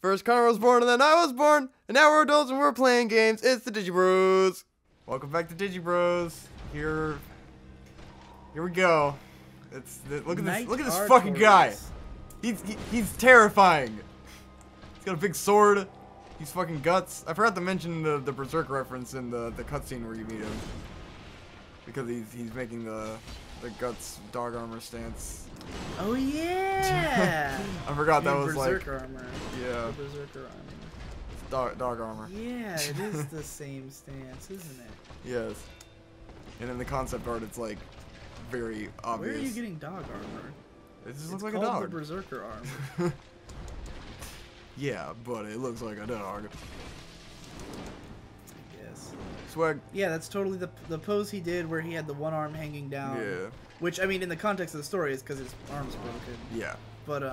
First Connor was born and then I was born, and now we're adults and we're playing games. It's the Digi Bros. Welcome back to Digi Bros. Here we go. Look at this fucking guy. He's terrifying. He's got a big sword. He's fucking guts. I forgot to mention the Berserk reference in the cutscene where you meet him, because he's making the guts dog armor stance. Oh yeah! I forgot that was Berserk like armor. Yeah. The Berserker armor. Dog armor. Yeah, it is the same stance, isn't it? Yes. And in the concept art, it's like very obvious. Where are you getting dog armor? It just It's looks like a called dog. the Berserker armor. Yeah, but it looks like a dog. I guess. Swag. Yeah, that's totally the pose he did where he had the one arm hanging down. Yeah. Which, I mean, in the context of the story, is because his arm's broken. Yeah. But,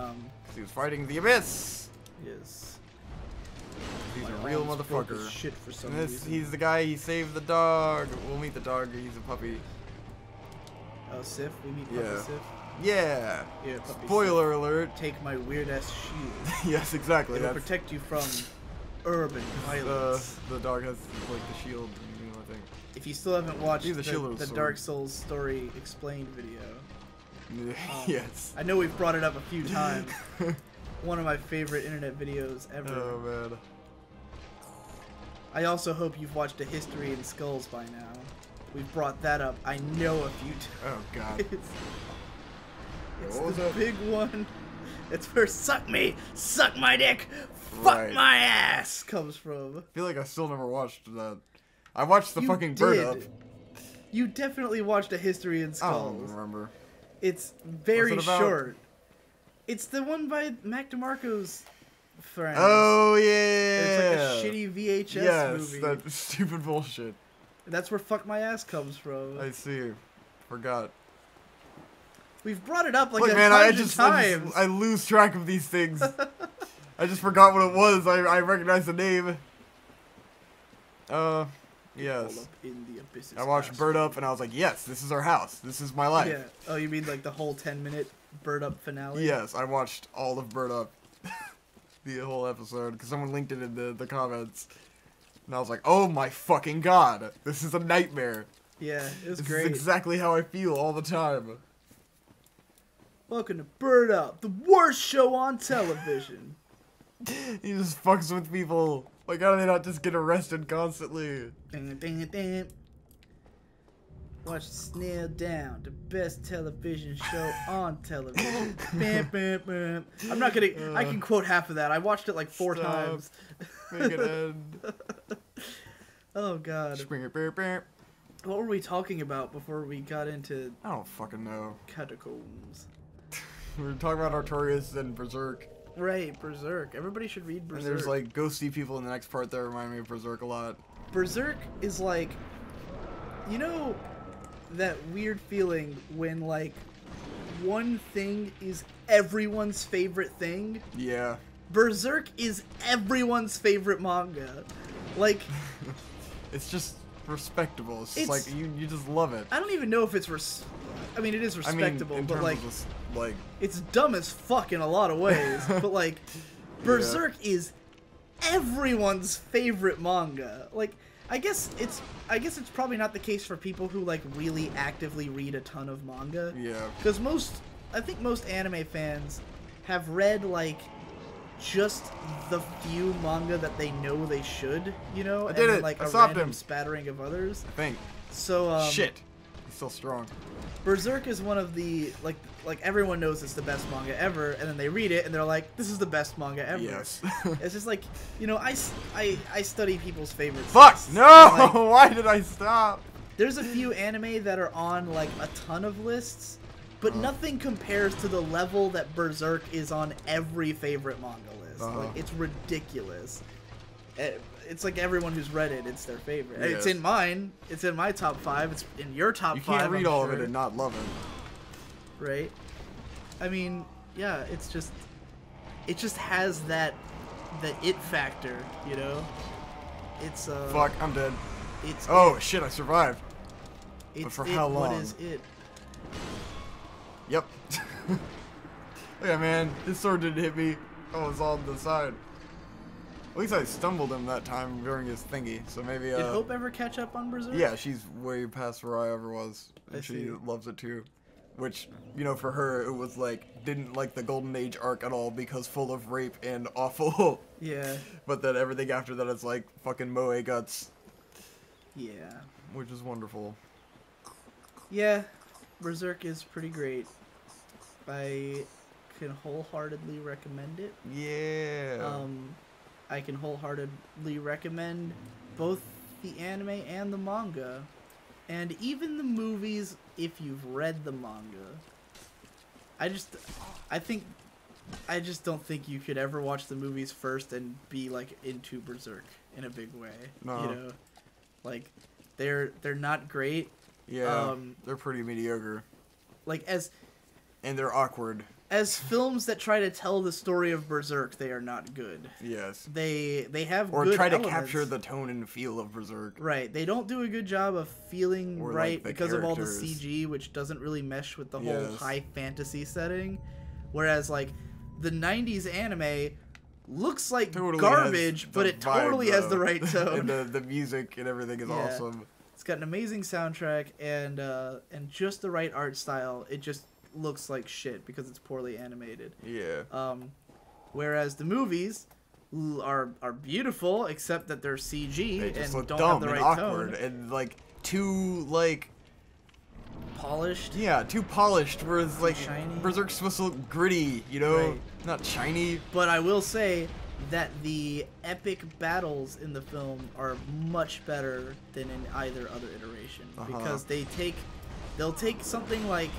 he was fighting the abyss. Yes. He's My a real arm's broke as motherfucker. shit for some And reason. he's the guy, he saved the dog. We'll meet the dog, he's a puppy. Oh, Sif? We meet Puppy Yeah. Sif? Yeah. Yeah, Puppy Spoiler alert. Sif. Take my weird-ass shield. Yes, exactly. It'll That's protect you from urban violence. the dog has like the shield, I think. If you still haven't watched He's a shield with the a sword. Dark Souls story explained video, Yes. I know we've brought it up a few times. One of my favorite internet videos ever. Oh man. I also hope you've watched A History in Skulls by now. We've brought that up, I know, a few times. Oh god. It's What was the that? big one. It's where suck my dick, fuck Right. my ass comes from. I feel like I still never watched that. I watched the You fucking bird did. up. You definitely watched A History in I Skulls. don't remember. It's very What's it about? short. It's the one by Mac DeMarco's friends. Oh yeah. It's like a shitty VHS yes, movie. that stupid bullshit. That's where fuck my ass comes from. I see. Forgot. We've brought it up like Look, a man, hundred times. I lose track of these things. I just forgot what it was. I recognize the name. All Yes. up in the abysses I watched past. Bird Up and I was like, yes, this is our house. This is my life. Yeah. Oh, you mean like the whole 10-minute Bird Up finale? Yes, I watched all of Bird Up. The whole episode, because someone linked it in the comments. And I was like, oh my fucking god. This is a nightmare. Yeah, it was This great. is exactly how I feel all the time. Welcome to Bird Up, the worst show on television. He just fucks with people. Like, how do they not just get arrested constantly? Ding, ding, ding. Watch Snail Down, the best television show on television. Bam, bam, bam. I'm not gonna. I can quote half of that. I watched it like 4 Stop. times. Make it end. Oh god. Springer bear bear. What were we talking about before we got into I don't fucking know. catacombs? We were talking about Artorias and Berserk. Right, Berserk. Everybody should read Berserk. And there's like ghosty people in the next part that remind me of Berserk a lot. Berserk is like, you know, that weird feeling when like one thing is everyone's favorite thing. Yeah. Berserk is everyone's favorite manga. Like, It's just respectable. It's just It's- like you just love it. I don't even know if it's I mean, it is I mean, respectable, in but terms like, of just, like it's dumb as fuck in a lot of ways. But like, Berserk is everyone's favorite manga. Like, I guess it's probably not the case for people who like really actively read a ton of manga. yeah. Because I think most anime fans have read like just the few manga that they know they should, you know, I did and it. like I a stopped random him. spattering of others. I think. So Shit. He's still strong. Berserk is one of the like everyone knows it's the best manga ever, and then they read it and they're like, this is the best manga ever. Yes. It's just like, you know, I study people's favorites. Fuck! lists, No! and, like, Why did I stop? there's a few anime that are on like a ton of lists, but nothing compares to the level that Berserk is on every favorite manga list. Like, it's ridiculous. It's like everyone who's read it, it's their favorite. Yes. It's in mine. It's in my top 5. It's in your top You 5. can't read I'm all of sure. it and not love it. Right? I mean, yeah, it just has that it factor, you know? It's Fuck, I'm dead. It's Oh shit, I survived. it's for it. how What long? is it? Yep. Yeah, man, this sword didn't hit me. Oh, it's on the side. At least I stumbled him that time during his thingy, so maybe. Did Hope ever catch up on Berserk? Yeah, she's way past where I ever was, and she loves it too. Which, you know, for her, it was like, didn't like the Golden Age arc at all because full of rape and awful. Yeah. But then everything after that is like fucking moe guts. Yeah. Which is wonderful. Yeah, Berserk is pretty great. I can wholeheartedly recommend it. Yeah. I can wholeheartedly recommend both the anime and the manga. And even the movies, if you've read the manga. I just don't think you could ever watch the movies first and be like into Berserk in a big way. No. You know, like they're not great. Yeah, they're pretty mediocre. Like and they're awkward. As films that try to tell the story of Berserk, they are not good. Yes. They have or good try elements. to capture the tone and feel of Berserk. Right. They don't do a good job of feeling or right like because of all the characters. CG, which doesn't really mesh with the whole Yes. high fantasy setting. Whereas like the 90s anime looks like Totally garbage, but it vibe, totally has the right tone. and the music and everything is awesome. It's got an amazing soundtrack and just the right art style. It just looks like shit because it's poorly animated. Yeah. Whereas the movies are beautiful, except that they're CG They just and look don't dumb have the and right awkward tone. and like too like Polished. yeah, too polished. Whereas like shiny. Berserk's supposed to look gritty, you know, Right. not shiny. But I will say that the epic battles in the film are much better than in either other iteration because they'll take something like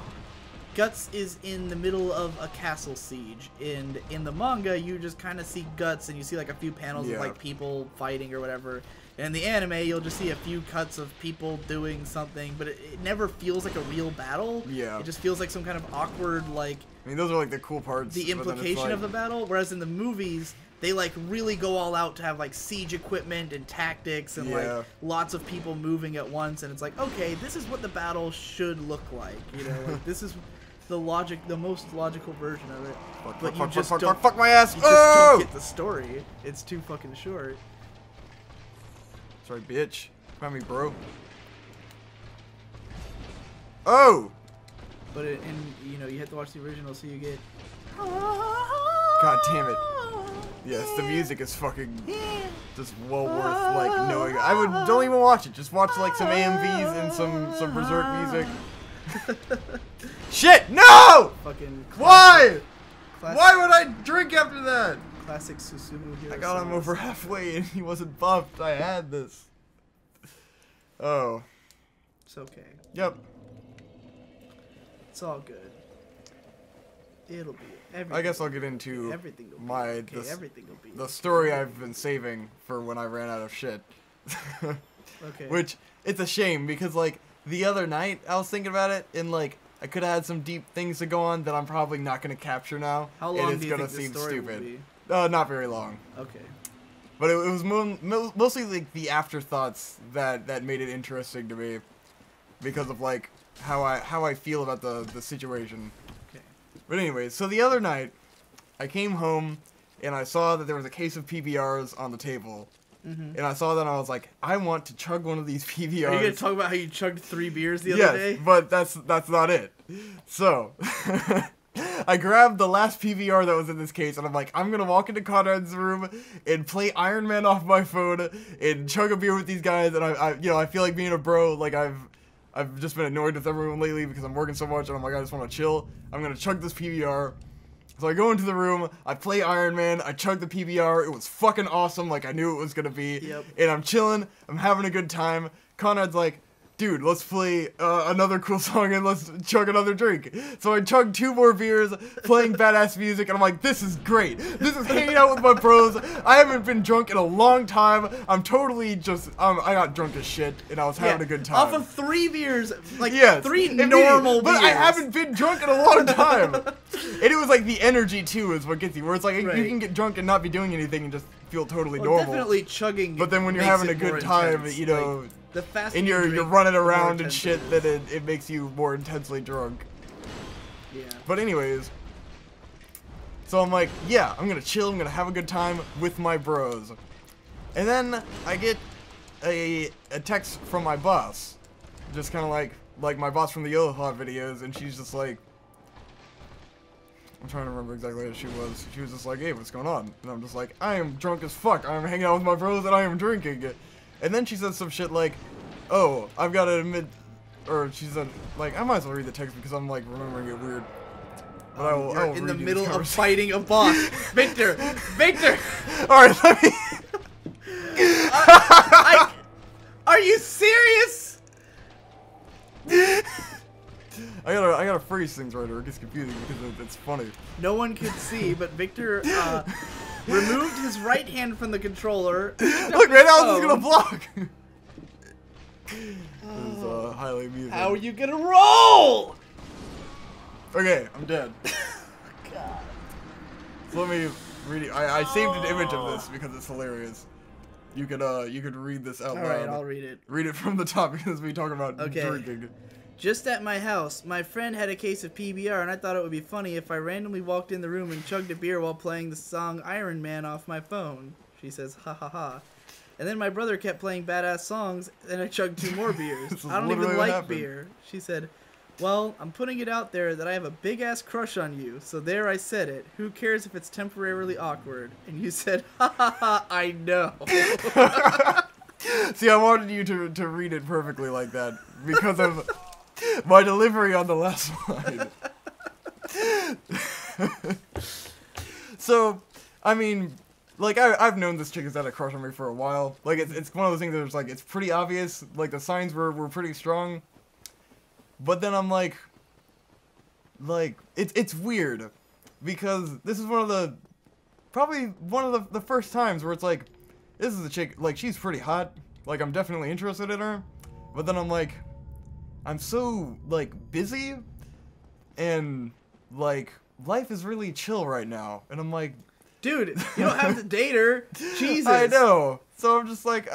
Guts is in the middle of a castle siege, and in the manga you just kind of see Guts and you see like a few panels of like people fighting or whatever. And in the anime you'll just see a few cuts of people doing something, but it never feels like a real battle. Yeah. It just feels like some kind of awkward like I mean, those are like the cool parts. the implication of the battle, whereas in the movies they like really go all out to have like siege equipment and tactics and like lots of people moving at once, and it's like, okay, this is what the battle should look like, you know, like this is the most logical version of it. But you just don't fuck my ass. You just don't get the story. It's too fucking short. Sorry, bitch. Come at me, bro. Oh! But you know, you have to watch the original so you get. God damn it. Yes, the music is fucking just well worth like knowing. Don't even watch it. Just watch like some AMVs and some Berserk music. Shit! No! Fucking Why? Why would I drink after that? Classic Susumu hero. I got him over halfway and he wasn't buffed. I had this. Oh. It's okay. Yep. It's all good. It'll be. I guess I'll get into everything will be my okay. Everything will be the story I've been saving for when I ran out of shit. Okay. Which it's a shame because like the other night I was thinking about it and like I could have had some deep things to go on that I'm probably not gonna capture now. How long and do it's you gonna think seem the story stupid. will be? Not very long. Okay. But it was mostly like the afterthoughts that made it interesting to me because of like how I feel about the situation. Okay. But anyway, so the other night I came home and I saw that there was a case of PBRs on the table. Mm-hmm. And I saw that and I was like, I want to chug one of these PBRs. Are you gonna talk about how you chugged 3 beers the other day? Yes, but that's not it. So I grabbed the last PBR that was in this case, and I'm like, I'm gonna walk into Conrad's room and play Iron Man off my phone and chug a beer with these guys. And I feel like being a bro. Like I've just been annoyed with everyone lately because I'm working so much, and I'm like, I just want to chill. I'm gonna chug this PBR. So I go into the room, I play Iron Man, I chug the PBR, it was fucking awesome like I knew it was gonna be. Yep. And I'm chilling, I'm having a good time. Conrad's like, dude, let's play another cool song and let's chug another drink. So I chugged 2 more beers, playing badass music, and I'm like, this is great. This is hanging out with my bros. I haven't been drunk in a long time. I'm totally just, I got drunk as shit, and I was having a good time. Off of 3 beers, like yes, 3 normal beers. But I haven't been drunk in a long time. And it was like the energy, too, is what gets you. Where it's like, you can get drunk and not be doing anything and just feel totally normal. Definitely chugging. But then when you're having a good time, you know... Like, the faster and you're running around and shit, then it makes you more intensely drunk. Yeah. But anyways, So I'm like, yeah, I'm gonna chill, I'm gonna have a good time with my bros. And then I get a text from my boss. Just kind of like my boss from the Yoha videos, and she's just like, I'm trying to remember exactly what she was. She was just like, hey, what's going on? And I'm just like, I am drunk as fuck. I'm hanging out with my bros and I am drinking. And then she said some shit like, oh, I've got to admit, or she said, like, I might as well read the text because I'm like remembering it weird. But I will in the middle of fighting a boss. Victor! Victor! Alright, let me... Are you serious? I gotta phrase things right or it gets confusing because it's funny. No one could see, but Victor removed his right hand from the controller. Look, right now this is gonna block! This is highly amusing. How are you gonna roll? Okay, I'm dead. God. So let me read it. I saved an image of this because it's hilarious. You could read this out loud. Alright, I'll read it. Read it from the top because we talk about Okay. drinking. Just at my house, my friend had a case of PBR, and I thought it would be funny if I randomly walked in the room and chugged a beer while playing the song Iron Man off my phone. She says, ha ha ha. And then my brother kept playing badass songs, and I chugged 2 more beers. I don't even like beer. She said, well, I'm putting it out there that I have a big-ass crush on you, so there I said it. Who cares if it's temporarily awkward? And you said, ha ha ha, I know. See, I wanted you to read it perfectly like that because of my delivery on the last line. So, I mean, like, I've known this chick has had a crush on me for a while. Like, it's one of those things that it's like, it's pretty obvious. Like, the signs were pretty strong. But then I'm like, it's weird. Because this is probably one of the first times where it's like, this is a chick, like, she's pretty hot. Like, I'm definitely interested in her. But then I'm like, I'm so, like, busy. And, like, life is really chill right now. And I'm like, dude, you don't have to date her. Jesus. I know. So I'm just like,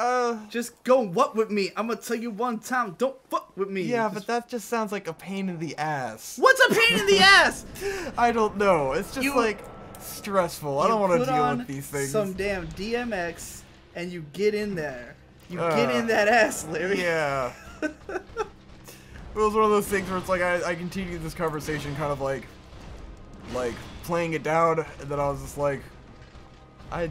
just go what with me. I'm gonna tell you one time, don't fuck with me. Yeah, but that just sounds like a pain in the ass. What's a pain in the ass? I don't know. It's just like stressful. I don't want to deal with these things. Some damn DMX and you get in there. You get in that ass, Larry. Yeah. It was one of those things where it's like I continued this conversation kind of like playing it down, and then I was just like, I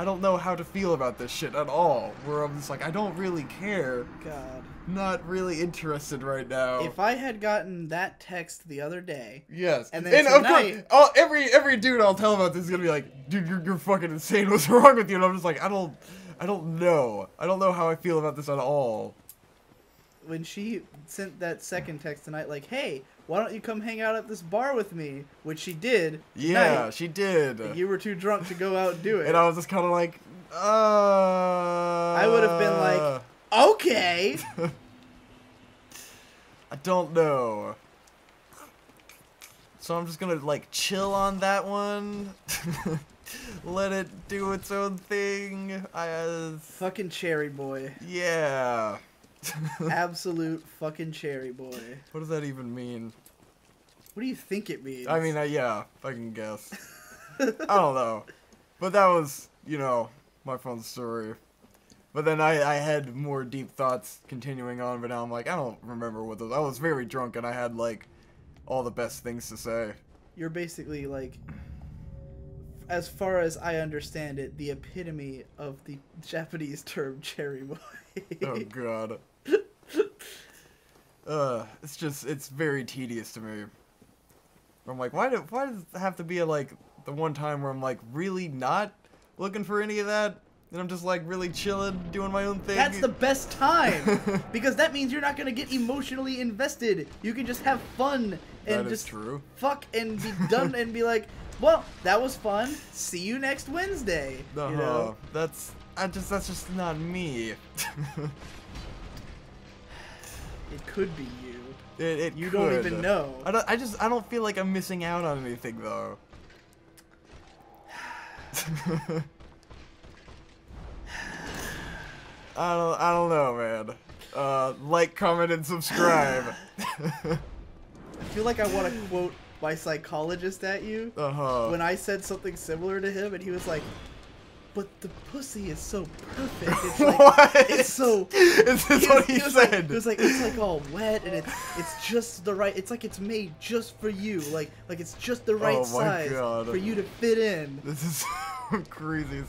don't know how to feel about this shit at all. Where I'm just like, I don't really care. God. Not really interested right now. If I had gotten that text the other day. Yes. And then tonight, of course, every dude I'll tell about this is gonna be like, dude, you're fucking insane. What's wrong with you? And I'm just like, I don't know. I don't know how I feel about this at all. When she sent that second text tonight, like, hey, why don't you come hang out at this bar with me? Which she did. Yeah, tonight. she did. You were too drunk to go out and do it. And I was just kind of like, I would have been like, okay. I don't know. So I'm just gonna, like, chill on that one. Let it do its own thing. Fucking cherry boy. Yeah. Absolute fucking cherry boy. What does that even mean? What do you think it means? I mean, yeah, I can guess. I don't know. But that was, my fun story. But then I had more deep thoughts continuing on, but now I'm like, I don't remember what those... I was very drunk and I had, like, all the best things to say. You're basically, like, as far as I understand it, the epitome of the Japanese term cherry boy. Oh, God. It's very tedious to me. I'm like, why does it have to be like the one time where I'm like really not looking for any of that, and I'm just like really chilling, doing my own thing? That's the best time, because that means you're not gonna get emotionally invested. You can just have fun and just true. Fuck and be done and be like, well, that was fun. See you next Wednesday. That's just not me. It could be you. You could. don't even know. I don't feel like I'm missing out on anything though. I don't know, man. Like, comment, and subscribe. I feel like I want to quote my psychologist at you Uh-huh. when I said something similar to him, and he was like, "But the pussy is so perfect. It's like what? it's so." Is this what he said? Like, it was like it's like all wet and it's just the right. It's like it's made just for you. Like it's just the right size for you to fit in. This is so crazy.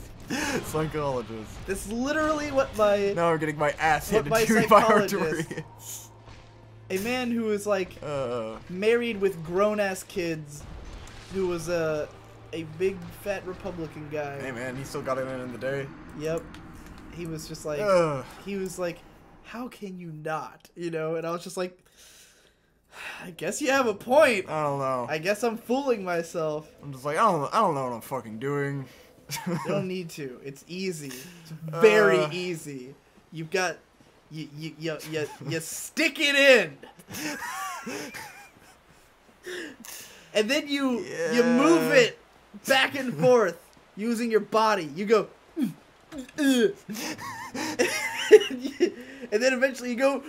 Psychologist. That's literally what my Now I'm getting my ass what handed my to me by psychologist, Artorias. a man who is like married with grown-ass kids, who was a big fat Republican guy. Hey man, he still got it in the day. Yep. He was just like he was like, how can you not? You know, and I was just like, I guess you have a point. I don't know. I guess I'm fooling myself. I'm just like, I don't know what I'm fucking doing. You don't need to. It's easy. It's very easy. You've got you stick it in. And then you move it back and forth using your body. You go and then eventually you go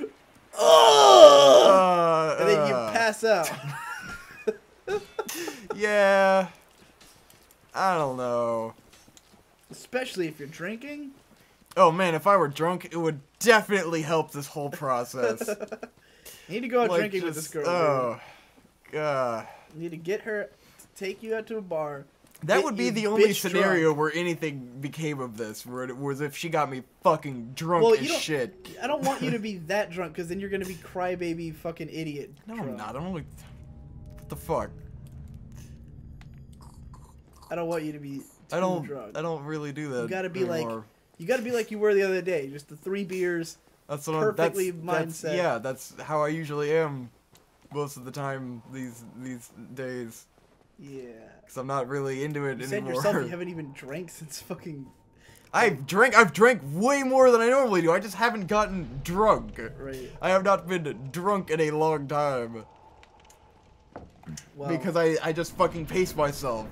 oh, and then you pass out. Yeah. I don't know. Especially if you're drinking. Oh man, if I were drunk, it would definitely help this whole process. You need to go out drinking with this girl. Oh, God. You need to get her to take you out to a bar. That would be the only scenario where anything became of this, where it was if she got me fucking drunk as shit. I don't want you to be that drunk, because then you're going to be crybaby fucking idiot. No, drunk. I'm not. I'm only... What the fuck? I don't want you to be too drunk. I don't really do that. You gotta be anymore. like you were the other day. Just the 3 beers. That's perfectly mindset. Yeah, that's how I usually am most of the time these days. Yeah. Because I'm not really into it you anymore. You said yourself you haven't even drank since fucking... I've drank way more than I normally do. I just haven't gotten drunk. Right. I have not been drunk in a long time. Well, because I just fucking pace myself.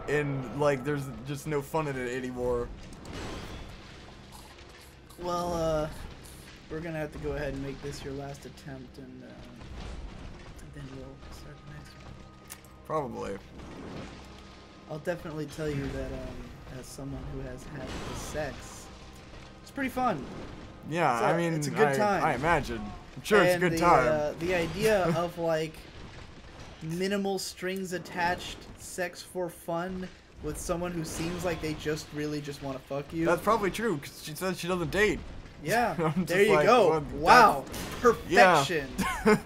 And, like, there's just no fun in it anymore. Well, we're gonna have to go ahead and make this your last attempt, and then we'll start the next one. Probably. I'll definitely tell you that, as someone who has had the sex, it's pretty fun. Yeah, I mean, it's a good time. I imagine. I'm sure it's a good time. The idea of, like, minimal strings attached sex for fun with someone who seems like they really just want to fuck you. That's probably true, because she says she doesn't date. Yeah, there you go. Well, wow, perfection. Yeah.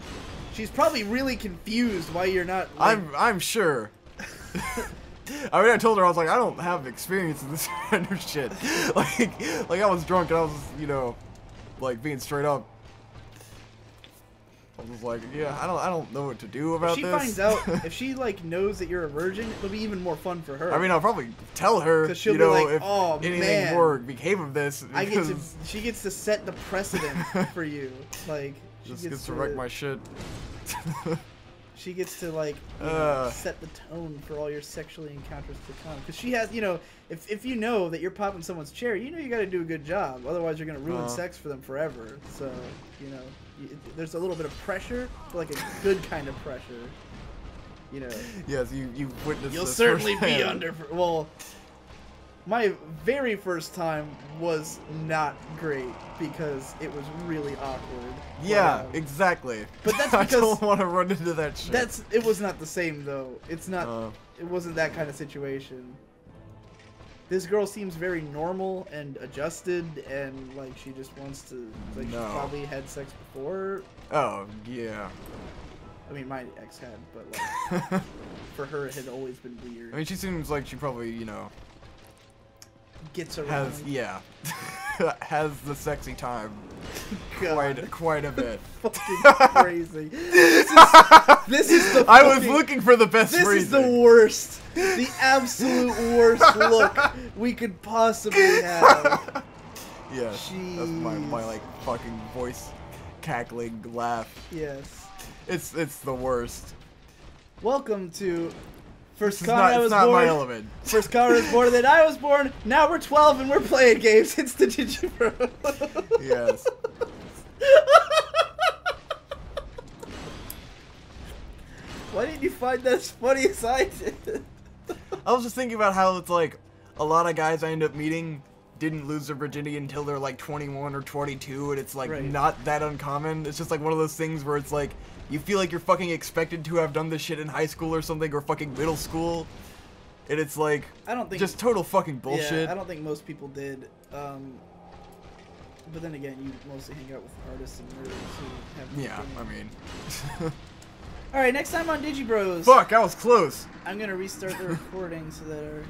She's probably really confused why you're not. Like... I'm sure. I mean, I told her, I was like, I don't have experience in this kind of shit. Like I was drunk and I was, you know, like being straight up. I was like, yeah, I don't know what to do about this. If she finds out, if she like knows that you're a virgin, it'll be even more fun for her. I mean, I'll probably tell her, she'll you know, be like, if oh, anything more became of this. She gets to set the precedent for you. Like, she gets to wreck my shit. She gets to, like, you know, set the tone for all your sexually encounters to come. Because she has, you know, if you know that you're popping someone's cherry, you know you got to do a good job. Otherwise, you're going to ruin sex for them forever. So, you know, there's a little bit of pressure, but like a good kind of pressure. You know. Yes, you witnessed You'll this certainly firsthand. be under... Well, my very first time was not great because it was really awkward. Yeah, exactly. But that's because I don't want to run into that shit. It was not the same though. It's not. It wasn't that kind of situation. This girl seems very normal and adjusted, and like she just wants to. Like she probably had sex before. Oh yeah. I mean, my ex had, but like for her it had always been weird. I mean, she seems like she probably, you know, gets around. Has the sexy time. God. Quite a bit. Fucking crazy. This is the. I was looking for the best This reason. is the worst. The absolute worst look we could possibly have. Yeah. Jeez. That's my like fucking voice cackling laugh. Yes. It's the worst. Welcome to First Con I was born. It's not my element. First Con I was born, then I was born. Now we're 12 and we're playing games. It's the Digi Bro. Yes. Why didn't you find that as funny as I did? I was just thinking about how it's like a lot of guys I end up meeting didn't lose their virginity until they're like 21 or 22, and it's like not that uncommon. It's just like one of those things where it's like you feel like you're fucking expected to have done this shit in high school or something, or fucking middle school, and it's like I don't think just total fucking bullshit. Yeah, I don't think most people did. But then again, you mostly hang out with artists and nerds who have. Yeah, I mean. All right, next time on Digi Bros. Fuck, I was close. I'm gonna restart the recording so that our